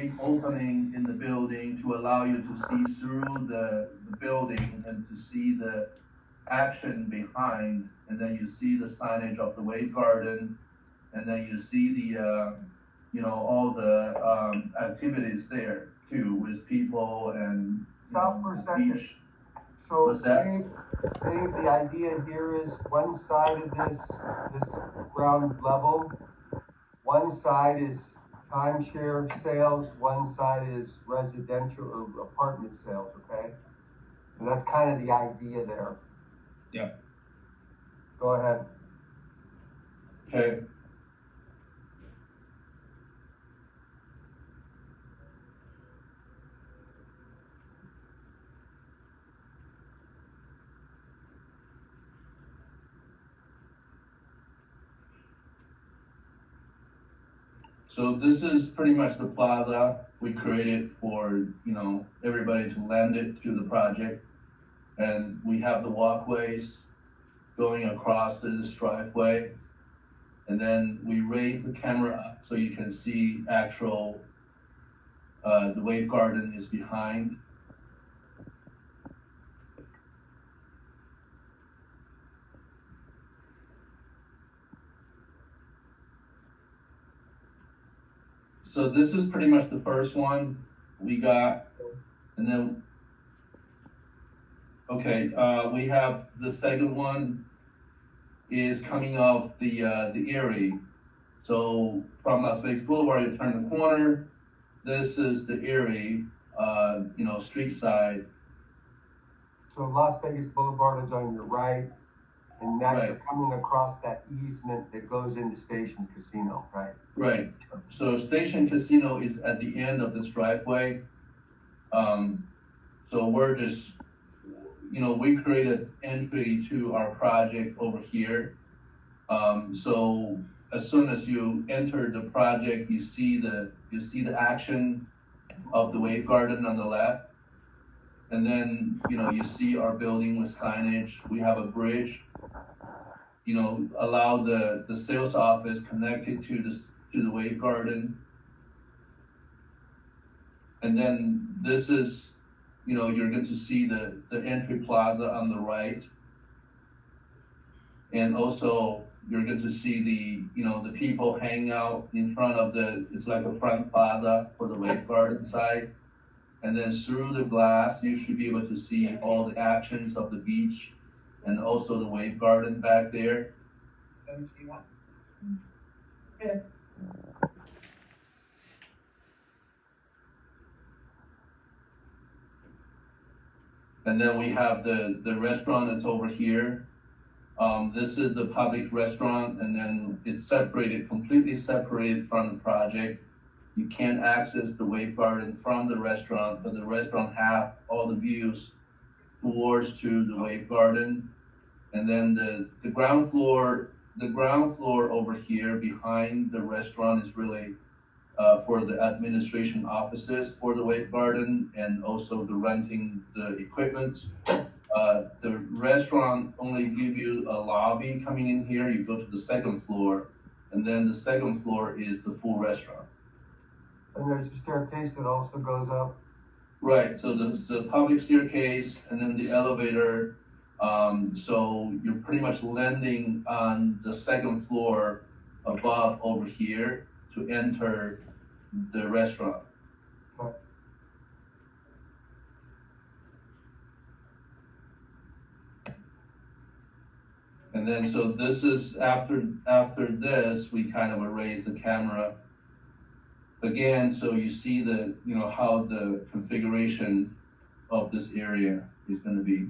big opening in the building to allow you to see through the building and to see the action behind, and then you see the signage of the Wave Garden, and then you see all the activities there too, with people and Stop for a second. beach. So What's that? Dave, the idea here is one side of this ground level, one side is timeshare sales, one side is residential or apartment sales, okay? And that's kind of the idea there. Yeah. Go ahead. Okay. So this is pretty much the plaza we created for, everybody to land it to the project. And we have the walkways going across this driveway. And then we raise the camera up so you can see actual, the Wave Garden is behind. So this is pretty much the first one we got, and then, okay, we have the second one is coming off the Erie. So from Las Vegas Boulevard, you turn the corner, this is the Erie, street side. So Las Vegas Boulevard is on your right, and now Right. you're coming across that easement that goes into Station Casino, right? Right, so Station Casino is at the end of this driveway. So we're just, we created entry to our project over here. So as soon as you enter the project, you see the action of the Wave Garden on the left. And then, you see our building with signage. We have a bridge, allow the sales office connected to the Wave Garden. And then this is, you're going to see the entry plaza on the right. And also you're going to see the people hanging out in front of it's like a front plaza for the Wave Garden side. And then through the glass, you should be able to see all the actions of the beach and also the Wave Garden back there. Good. And then we have the restaurant that's over here. This is the public restaurant, and then it's completely separated from the project. You can't access the Wave Garden from the restaurant, but the restaurant have all the views towards to the Wave Garden. And then the ground floor over here behind the restaurant is really for the administration offices for the Wave Garden and also the renting the equipment. The restaurant only give you a lobby coming in here. You go to the second floor, and then the second floor is the full restaurant. And there's a staircase that also goes up. Right, so there's the public staircase and then the elevator. So you're pretty much landing on the second floor above over here to enter the restaurant. Okay. And then, so this is after this, we kind of erase the camera again, so you see how the configuration of this area is going to be.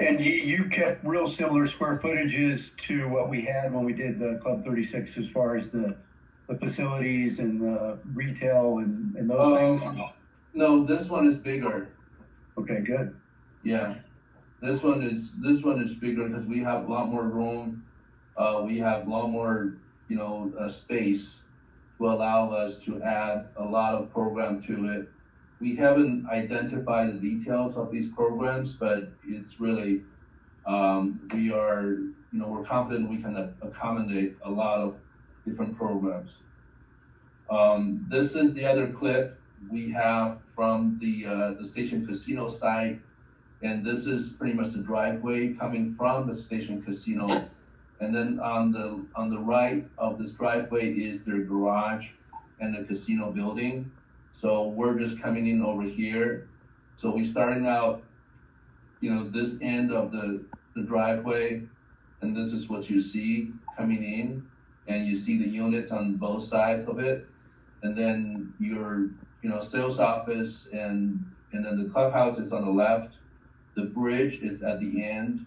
And you kept real similar square footages to what we had when we did the Club 36 as far as the facilities and the retail and those things? No, this one is bigger. Okay, good. Yeah, this one is bigger because we have a lot more room. We have a lot more, space to allow us to add a lot of program to it. We haven't identified the details of these programs, but it's really, We are, we're confident we can accommodate a lot of different programs. This is the other clip we have from the Station Casino site. And this is pretty much the driveway coming from the Station Casino. And then on the right of this driveway is their garage and the casino building. So we're just coming in over here. So we're starting out, this end of the driveway, and this is what you see coming in, and you see the units on both sides of it. And then your, sales office and then the clubhouse is on the left. The bridge is at the end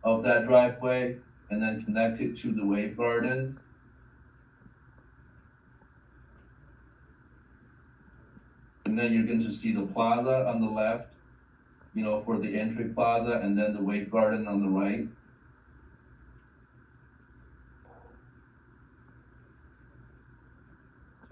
of that driveway and then connected to the Wave Garden. And then you're going to see the plaza on the left, for the entry plaza, and then the Wave Garden on the right.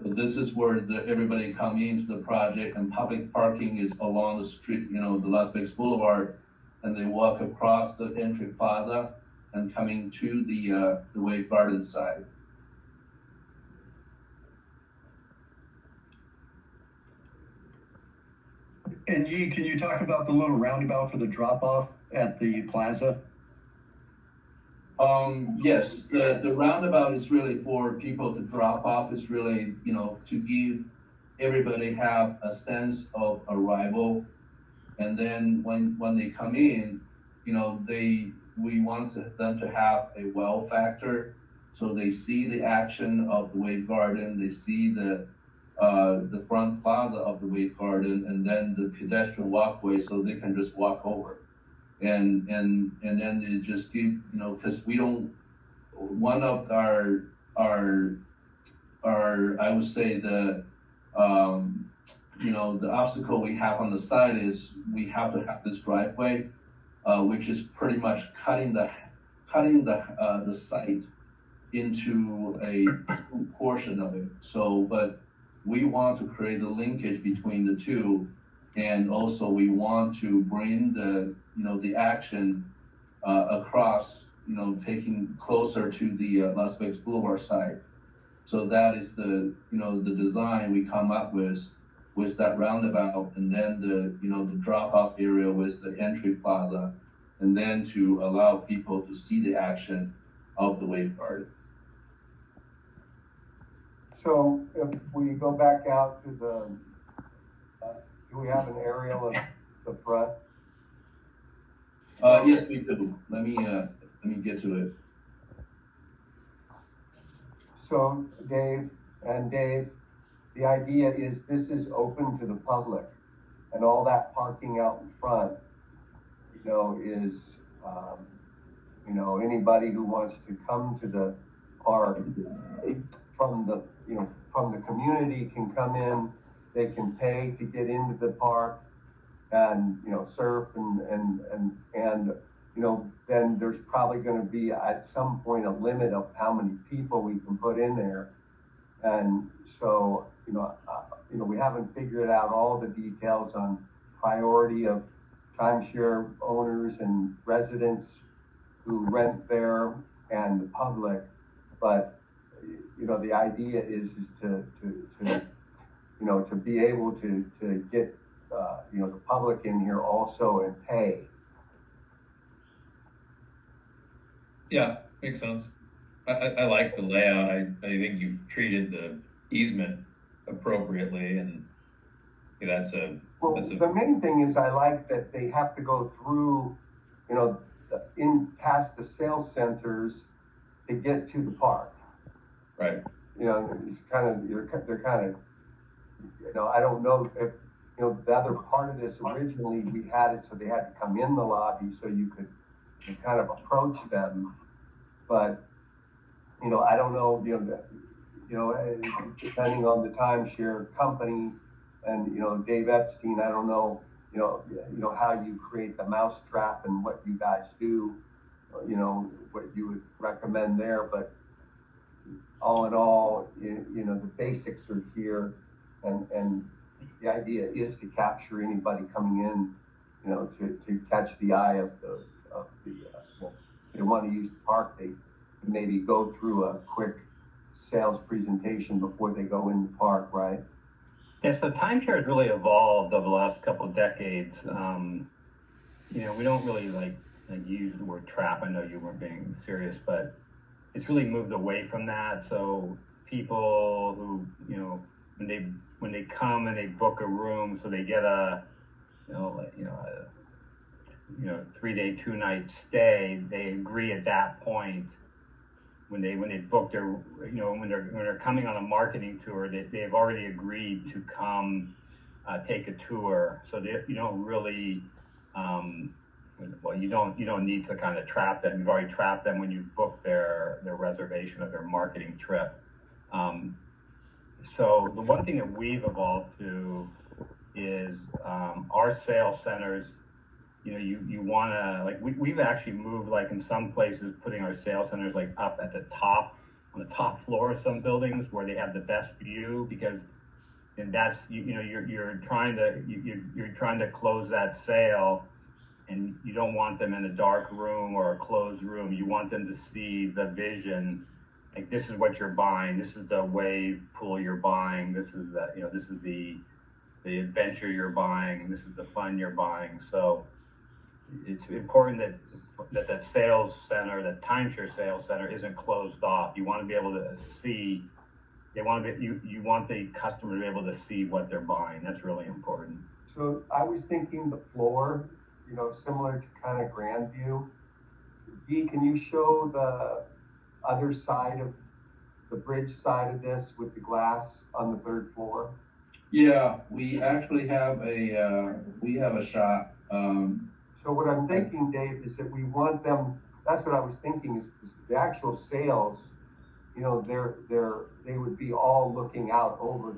So this is where everybody come into the project, and public parking is along the street, the Las Vegas Boulevard, and they walk across the entry plaza and coming to the Wave Garden side. And Yi, can you talk about the little roundabout for the drop off at the plaza? Yes, the roundabout is really for people to drop off. It's really, to give everybody have a sense of arrival. And then when they come in, we want them to have a wow factor. So they see the action of the Wave Garden, they see the front plaza of the Wave Garden, and then the pedestrian walkway, so they can just walk over. And then it just give, because we don't, one of our, I would say the obstacle we have on the side is we have to have this driveway, which is pretty much cutting the site into a portion of it. So, but we want to create a linkage between the two, and also we want to bring the action across, taking closer to the Las Vegas Boulevard side. So that is the design we come up with that roundabout, and then the drop-off area with the entry plaza, and then to allow people to see the action of the Wave Garden. So if we go back out to do we have an aerial of the front? Yes, we do. Let me get to it. So Dave, the idea is this is open to the public, and all that parking out in front, is, anybody who wants to come to the park from the community can come in, they can pay to get into the park and, surf and then there's probably going to be at some point a limit of how many people we can put in there. And so, we haven't figured out all the details on priority of timeshare owners and residents who rent there and the public. But, the idea is to be able to get, the public in here also and pay. Yeah, makes sense. I like the layout. I think you've treated the easement appropriately, and that's a. The main thing is I like that they have to go through, in past the sales centers to get to the park. Right. It's kind of, they're kind of, I don't know if, the other part of this, originally we had it so they had to come in the lobby so you could kind of approach them. But, I don't know, depending on the timeshare company and, Dave Epstein, I don't know, how you create the mousetrap and what you guys do, what you would recommend there. But all in all, the basics are here, and the idea is to capture anybody coming in, to catch the eye of the want to use the park, they can maybe go through a quick sales presentation before they go in the park, right? Yes, the timeshare has really evolved over the last couple of decades. We don't really like use the word trap. I know you weren't being serious, but it's really moved away from that. So people who, when they come and they book a room, so they get a 3-day, 2-night stay, they agree at that point when they book their, when they're coming on a marketing tour, they've already agreed to come take a tour. So you don't really, you don't need to kind of trap them. You've already trapped them when you book their reservation of their marketing trip. So the one thing that we've evolved to is our sales centers. You want to, we've actually moved, in some places, putting our sales centers up at the top, on the top floor of some buildings where they have the best view, because and that's you're trying to close that sale, and you don't want them in a dark room or a closed room. You want them to see the vision, this is what you're buying, this is the wave pool you're buying, this is the adventure you're buying, this is the fun you're buying. So it's important that sales center, that timeshare sales center, isn't closed off. You want to be able to see. You want the customer to be able to see what they're buying. That's really important. So I was thinking the floor, similar to kind of Grandview. Dee, can you show the other side of the bridge side of this with the glass on the 3rd floor? Yeah, we actually have a shot. So what I'm thinking, Dave, is that we want them, that's what I was thinking, is the actual sales, they would be all looking out over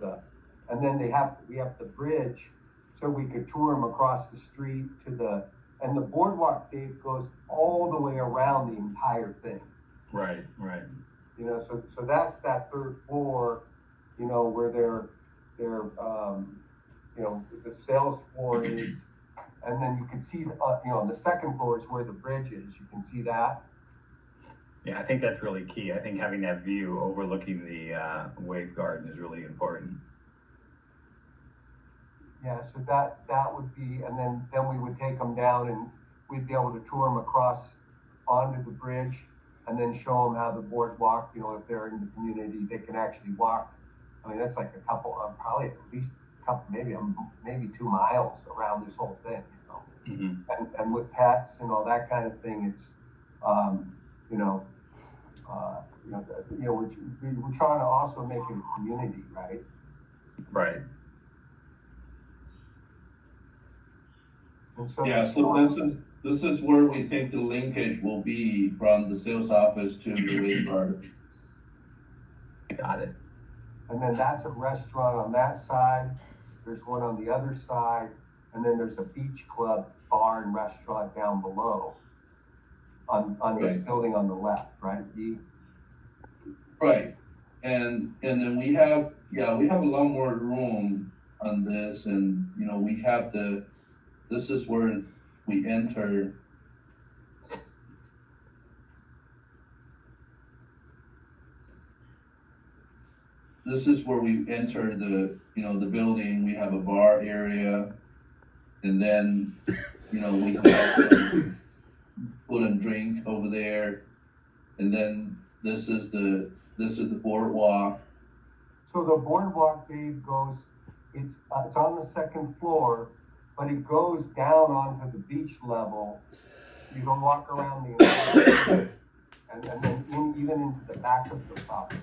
and then we have the bridge, so we could tour them across the street and the boardwalk, Dave, goes all the way around the entire thing. Right. So that's that 3rd floor, where the sales floor is. And then you can see, the 2nd floor is where the bridge is. You can see that. Yeah, I think that's really key. I think having that view overlooking the wave garden is really important. Yeah, so that would be, and then we would take them down and we'd be able to tour them across onto the bridge and then show them how the boardwalk, if they're in the community, they can actually walk. I mean, that's like a couple, probably at least a couple, maybe 2 miles around this whole thing. Mm-hmm. And with pets and all that kind of thing, it's, we're trying to also make it a community, right? Right. And so this is where we think the linkage will be from the sales office to the wave garden. Got it. And then that's a restaurant on that side. There's one on the other side, and then there's a beach club bar and restaurant down below on this building on the left, right, Dee? Right. And then we have a lot more room on this, and we have this is where we enter. This is where we enter the building. We have a bar area, and then we have food and drink over there, and then this is the boardwalk. So the boardwalk, Dave, goes. It's on the 2nd floor, but it goes down onto the beach level. You can walk around the entire and then even into the back of the property.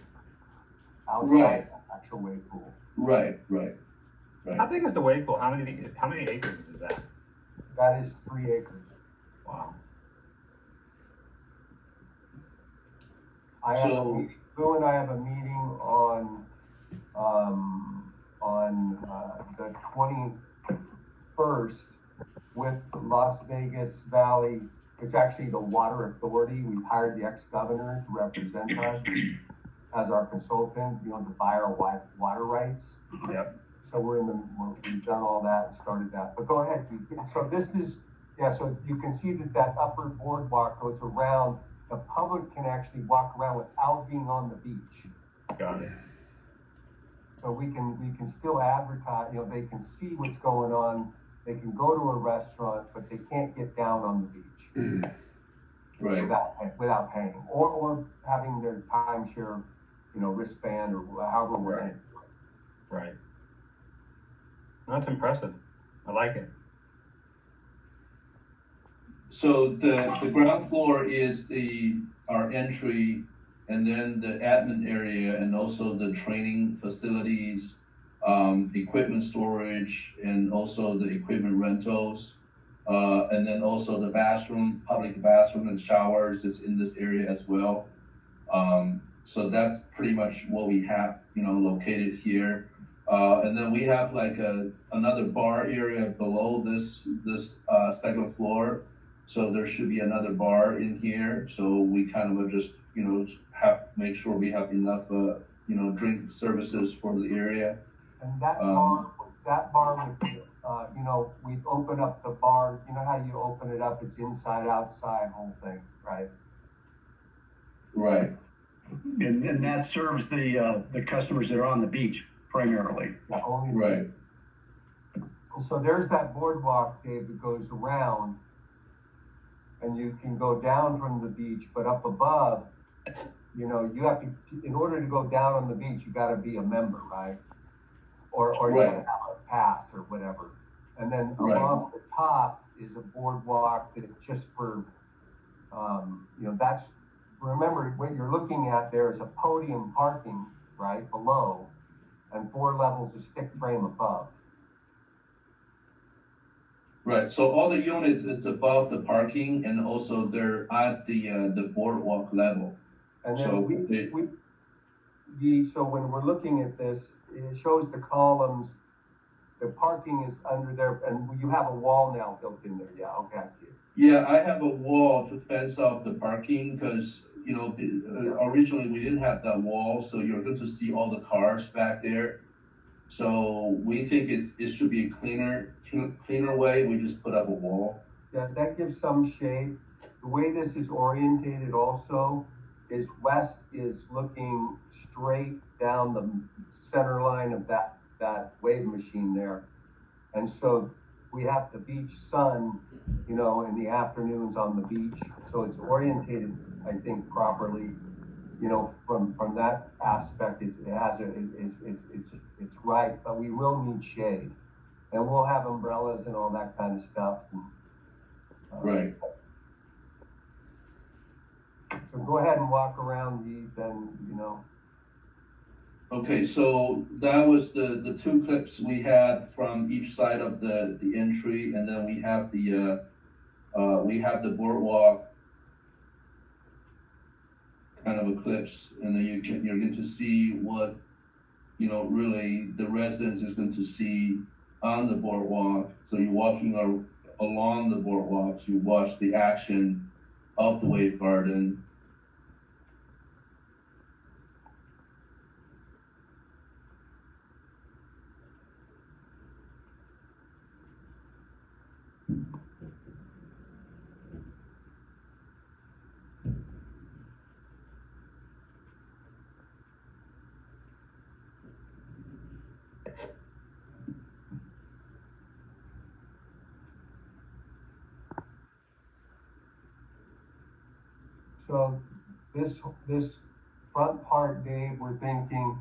Outside the actual wave pool. Right. How big is the wave pool? How many acres is that? That is 3 acres. Wow. Lou and I have a meeting on the 21st with Las Vegas Valley. It's actually the Water Authority. We've hired the ex-governor to represent us as our consultant, to buy our water rights. Yep. So we've done all that and started that. But go ahead. So this is, so you can see that upper boardwalk goes around the public can actually walk around without being on the beach. Got it. So we can still advertise, you know, they can see what's going on. They can go to a restaurant, but they can't get down on the beach Right. without paying or having their timeshare, you know, wristband or however we're Right. Right. That's impressive. I like it. So the ground floor is our entry, and then the admin area, and also the training facilities, equipment storage, and also the equipment rentals. And then also the bathroom, public bathroom and showers is in this area as well. So that's pretty much what we have, you know, located here. And then we have like another bar area below this second floor. So there should be another bar in here. So we kind of just, you know, make sure we have enough, you know, drink services for the area. And that bar would, you know, we'd open up the bar. You know how you open it up? It's inside, outside, whole thing, right? Right. And that serves the customers that are on the beach primarily. Yeah, only. Right. So there's that boardwalk, Dave, that goes around, and you can go down from the beach, but up above, you know, you have to, in order to go down on the beach, you got to be a member, right? Or you Right. gotta have a pass or whatever. And then Right. along the top is a boardwalk that just for, you know, that's, remember what you're looking at there is a podium parking, right, below, and 4 levels of stick frame above. Right. So all the units is above the parking, and also they're at the boardwalk level. And then So so when we're looking at this, it shows the columns, the parking is under there, and you have a wall now built in there. Yeah, okay, I see it. Yeah, I have a wall to fence off the parking because, you know, originally we didn't have that wall, so you're going to see all the cars back there. So we think it should be a cleaner way. We just put up a wall. Yeah, that gives some shade. The way this is orientated also is west is looking straight down the center line of that wave machine there. And so we have the beach sun, you know, in the afternoons on the beach. So it's orientated, I think, properly, you know, from that aspect. It's right, but we will need shade. And we'll have umbrellas and all that kind of stuff. And, Right. So go ahead and walk around then, you know. Okay, so that was the 2 clips we had from each side of the entry, and then we have the boardwalk kind of eclipse, and then you're going to see what, you know, really the residents is going to see on the boardwalk. So you're walking along the boardwalks, you watch the action of the wave garden. So this front part, Dave, we're thinking,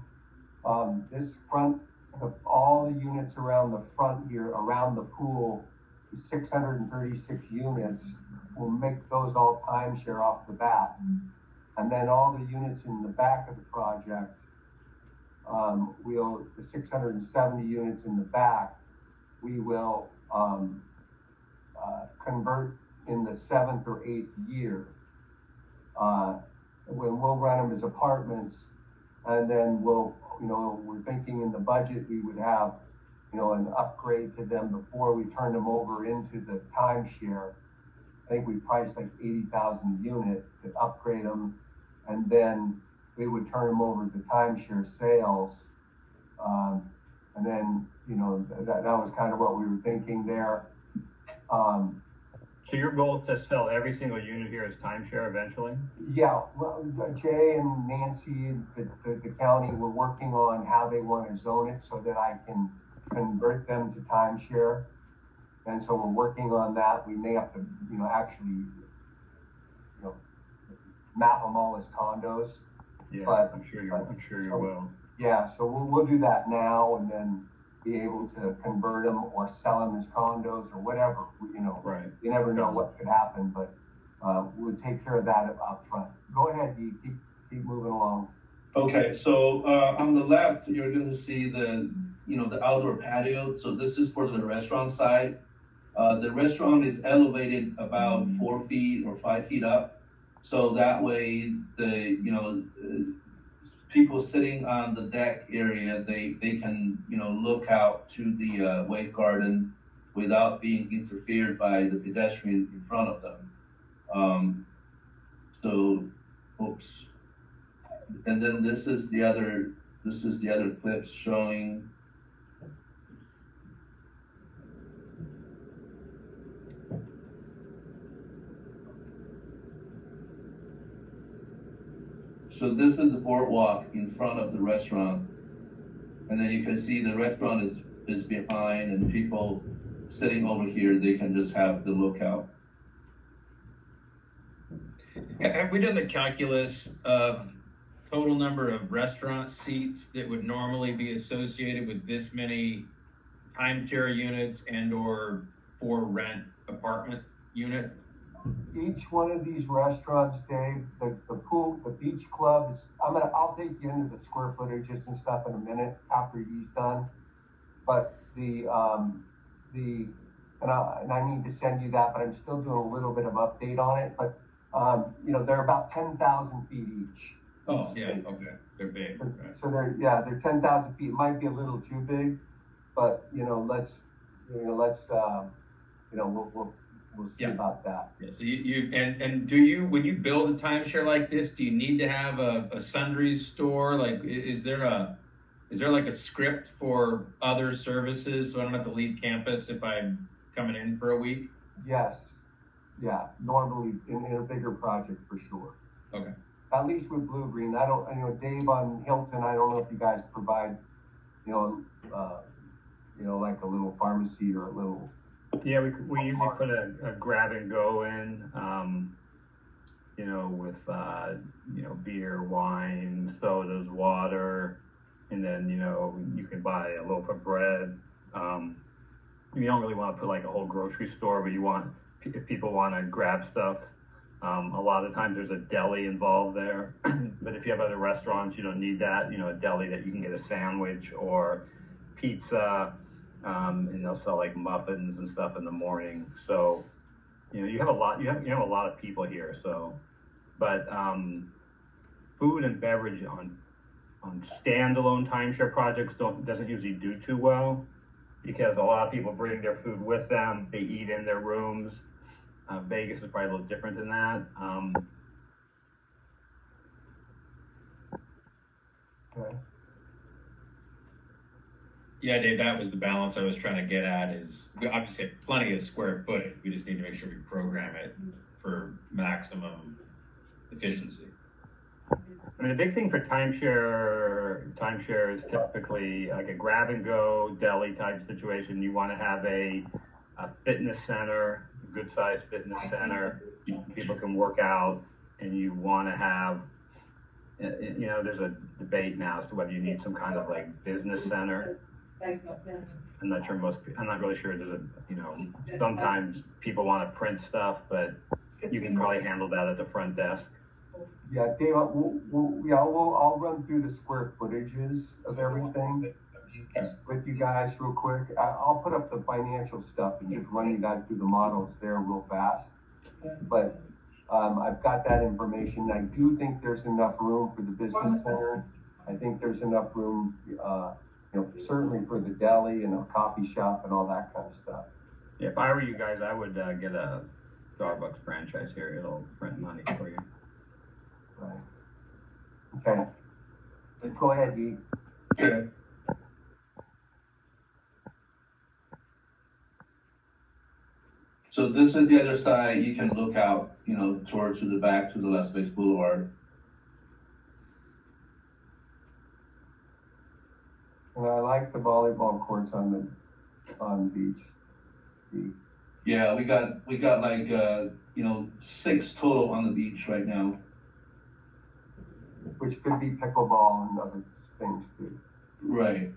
this front of all the units around the front here, around the pool, the 636 units, we'll make those all timeshare off the bat. And then all the units in the back of the project, the 670 units in the back, we will convert in the 7th or 8th year. When we'll run them as apartments, and then we're thinking in the budget we would have, you know, an upgrade to them before we turn them over into the timeshare. I think we priced like 80,000 a unit to upgrade them, and then we would turn them over to timeshare sales. And then, you know, that was kind of what we were thinking there. So your goal is to sell every single unit here as timeshare eventually? Yeah, well, Jay and Nancy, the county, we're working on how they want to zone it so that I can convert them to timeshare. And so we're working on that. We may have to, actually, map them all as condos. Yes, But- I'm sure you so- will. Yeah, so we'll do that now and then be able to convert them or sell them as condos or whatever, Right. You never know what could happen, but, we'll take care of that up front. Go ahead, Dee, keep moving along. Okay, so, on the left, you're gonna see the outdoor patio, so this is for the restaurant side. The restaurant is elevated about 4 feet or 5 feet up, so that way people sitting on the deck area, they can, look out to the wave garden without being interfered by the pedestrian in front of them. Oops. And then this is the other clips showing. So this is the boardwalk in front of the restaurant. And then you can see the restaurant is behind and people sitting over here, they can just have the lookout. Have we done the calculus of total number of restaurant seats that would normally be associated with this many timeshare units and or for rent apartment units? Each one of these restaurants, Dave, the pool, the beach club is, I'll take you into the square footages and stuff in a minute after he's done. But and I need to send you that, but I'm still doing a little bit of update on it, but, they're about 10,000 feet each. Oh, yeah, okay, they're big, okay. So they're 10,000 feet. It might be a little too big, but, we'll see Yeah. about that. Yeah, so and do you, when you build a timeshare like this, do you need to have a sundries store? Like, is there like a script for other services, so I don't have to leave campus if I'm coming in for a week? Yes, yeah, normally in a bigger project for sure. Okay. At least with Blue Green, Dave on Hilton, I don't know if you guys provide, like a little pharmacy or a little. Yeah, we usually put a grab and go in, with, beer, wine, sodas, water, and then, you can buy a loaf of bread. You don't really want to put like a whole grocery store, but if people want to grab stuff, a lot of times there's a deli involved there. But if you have other restaurants, you don't need that, a deli that you can get a sandwich or pizza. And they'll sell like muffins and stuff in the morning. So, you have a lot of people here. So, but, food and beverage on standalone timeshare projects doesn't usually do too well because a lot of people bring their food with them. They eat in their rooms. Vegas is probably a little different than that. Okay. Yeah, Dave, that was the balance I was trying to get at is we obviously have plenty of square footage. We just need to make sure we program it for maximum efficiency. I mean, the big thing for timeshare is typically like a grab and go deli type situation. You want to have a fitness center, a good sized fitness center. People can work out, and you want to have, there's a debate now as to whether you need some kind of like business center. I'm not really sure. Sometimes people want to print stuff, but you can probably handle that at the front desk. Yeah, Dave, I'll run through the square footages of everything with you guys real quick. I'll put up the financial stuff and just run you guys through the models there real fast. But I've got that information. I do think there's enough room for the business center. I think there's enough room, certainly for the deli and a coffee shop and all that kind of stuff. Yeah, if I were you guys, I would get a Starbucks franchise here. It'll print money for you. Right. Okay. Go ahead, Dee. Okay. So this is the other side, you can look out, you know, towards to the back to the Las Vegas Boulevard. And I like the volleyball courts on the beach. Yeah, we got like, you know, 6 total on the beach right now. Which could be pickleball and other things too. Right.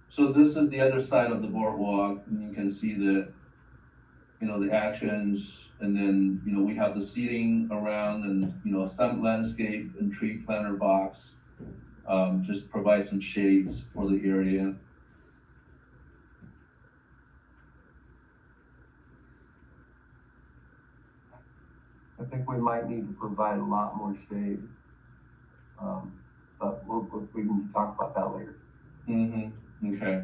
So this is the other side of the boardwalk, and you can see the, you know, the actions, and then, you know, we have the seating around and, you know, some landscape and tree planter box. Just provide some shades for the area. I think we might need to provide a lot more shade. But we can talk about that later. Mm-hmm, okay.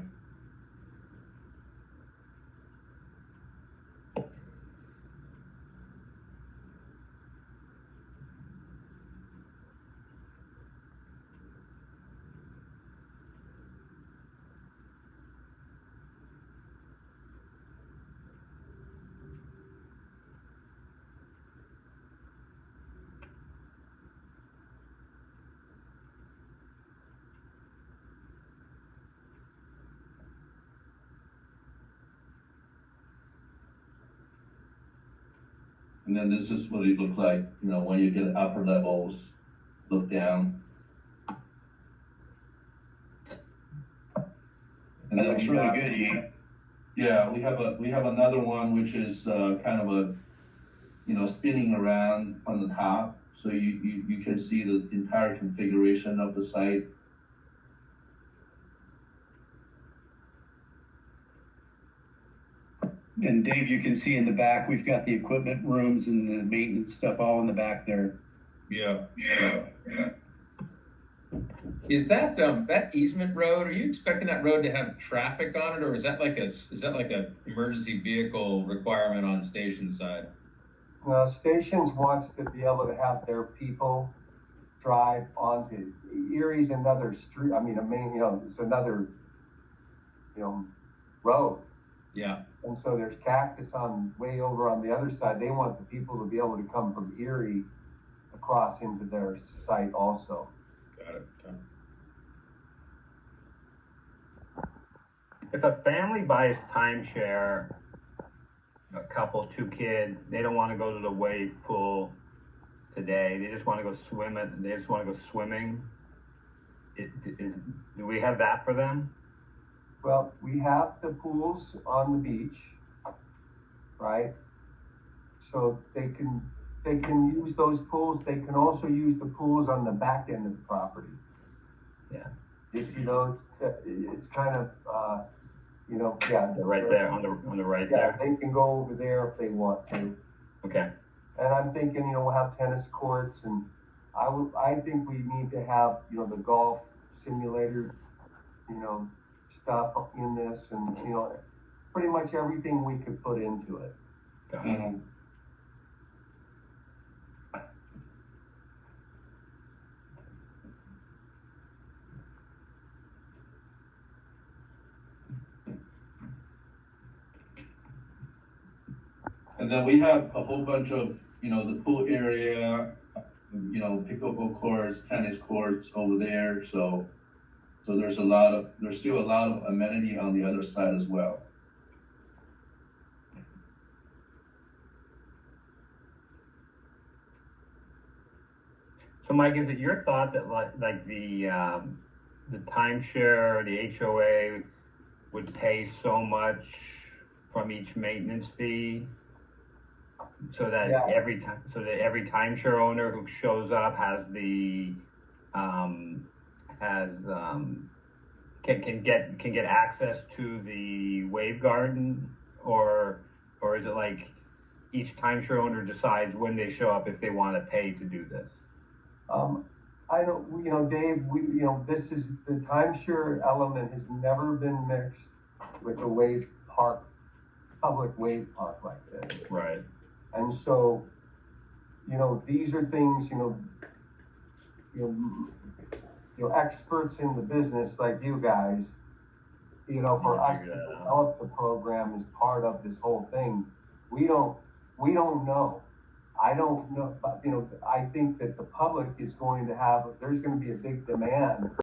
And then this is what it look like, you know, when you get upper levels, look down. And That then looks we really have- good, Yi. Yeah, we have another one which is kind of a, you know, spinning around on the top, so you can see the entire configuration of the site. And Dave, you can see in the back, we've got the equipment rooms and the maintenance stuff all in the back there. Yeah. Is that, that easement road, are you expecting that road to have traffic on it, or is that like a emergency vehicle requirement on station side? Stations wants to be able to have their people drive onto Erie's another street. I mean, it's another, road. Yeah, And so there's Cactus on way over on the other side. They want the people to be able to come from Erie across into their site also. got it. Okay. If a family buys timeshare, a couple, 2 kids, they don't want to go to the wave pool today. They just want to go swimming. They just want to go swimming. Do we have that for them? Well, we have the pools on the beach, right? So they can use those pools. They can also use the pools on the back end of the property. Yeah. You see those? It's kind of, yeah. They're right there on the right Yeah, there. they can go over there if they want to. Okay. And I'm thinking, we'll have tennis courts, and I think we need to have, the golf simulator, stuff in this, and, pretty much everything we could put into it. Got it. Mhm. And then we have a whole bunch of, the pool area, pickleball courts, tennis courts over there, so there's still a lot of amenity on the other side as well. So Mike, is it your thought that like the timeshare, the HOA would pay so much from each maintenance fee? So that Yeah. every timeshare owner who shows up can get access to the wave garden, or is it like each timeshare owner decides when they show up if they want to pay to do this? I don't, Dave, this is, the timeshare element has never been mixed with a wave park, public wave park like this. Right. And so, these are things, experts in the business like you guys you know, for Need to us to figure that out. develop the program as part of this whole thing, we don't know. I don't know, but, you know, I think that the public is going to have, there's gonna be a big demand